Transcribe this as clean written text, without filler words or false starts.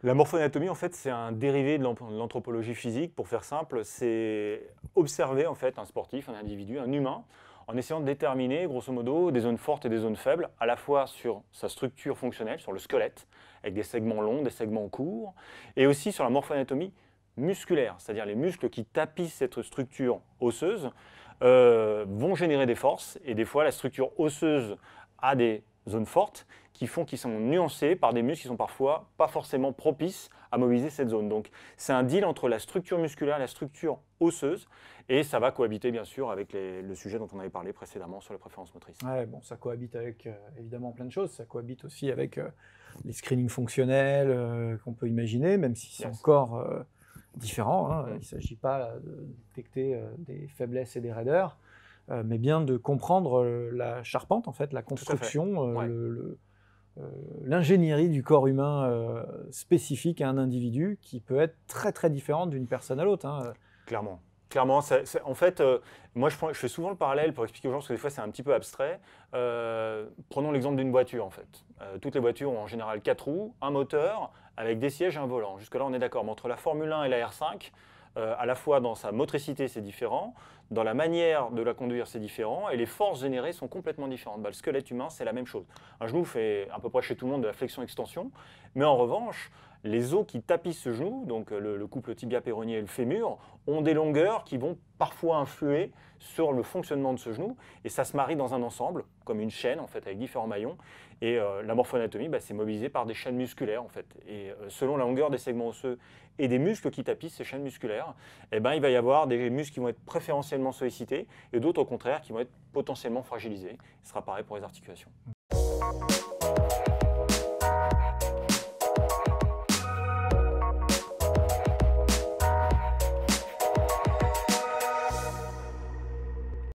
La morphoanatomie, en fait, c'est un dérivé de l'anthropologie physique. Pour faire simple, c'est observer en fait un sportif, un individu, un humain, en essayant de déterminer, grosso modo, des zones fortes et des zones faibles, à la fois sur sa structure fonctionnelle, sur le squelette, avec des segments longs, des segments courts, et aussi sur la morphoanatomie musculaire, c'est-à-dire les muscles qui tapissent cette structure osseuse vont générer des forces, et des fois la structure osseuse a des zones fortes qui font qu'ils sont nuancés par des muscles qui sont parfois pas forcément propices à mobiliser cette zone. Donc c'est un deal entre la structure musculaire et la structure osseuse, et ça va cohabiter bien sûr avec le sujet dont on avait parlé précédemment sur les préférences motrices. Ouais, bon, ça cohabite avec évidemment plein de choses, ça cohabite aussi avec les screenings fonctionnels qu'on peut imaginer, même si c'est encore différent, hein. Il ne s'agit pas de détecter des faiblesses et des raideurs, mais bien de comprendre la charpente, en fait, la construction, l'ingénierie du corps humain spécifique à un individu qui peut être très très différente d'une personne à l'autre, hein. Clairement. Clairement, en fait, moi je fais souvent le parallèle pour expliquer aux gens, parce que des fois c'est un petit peu abstrait. Prenons l'exemple d'une voiture en fait. Toutes les voitures ont en général 4 roues, un moteur, avec des sièges et un volant. Jusque-là on est d'accord, mais entre la Formule 1 et la R5, à la fois dans sa motricité c'est différent, dans la manière de la conduire c'est différent, et les forces générées sont complètement différentes. Bah, le squelette humain c'est la même chose. Un genou fait à peu près chez tout le monde de la flexion-extension, mais en revanche, les os qui tapissent ce genou, donc le couple tibia-péronnier et le fémur, ont des longueurs qui vont parfois influer sur le fonctionnement de ce genou, et ça se marie dans un ensemble, comme une chaîne en fait, avec différents maillons, et la morphoanatomie, bah, c'est mobilisé par des chaînes musculaires en fait, et selon la longueur des segments osseux et des muscles qui tapissent ces chaînes musculaires, eh ben, il va y avoir des muscles qui vont être préférentiellement sollicités, et d'autres au contraire qui vont être potentiellement fragilisés. Ce sera pareil pour les articulations.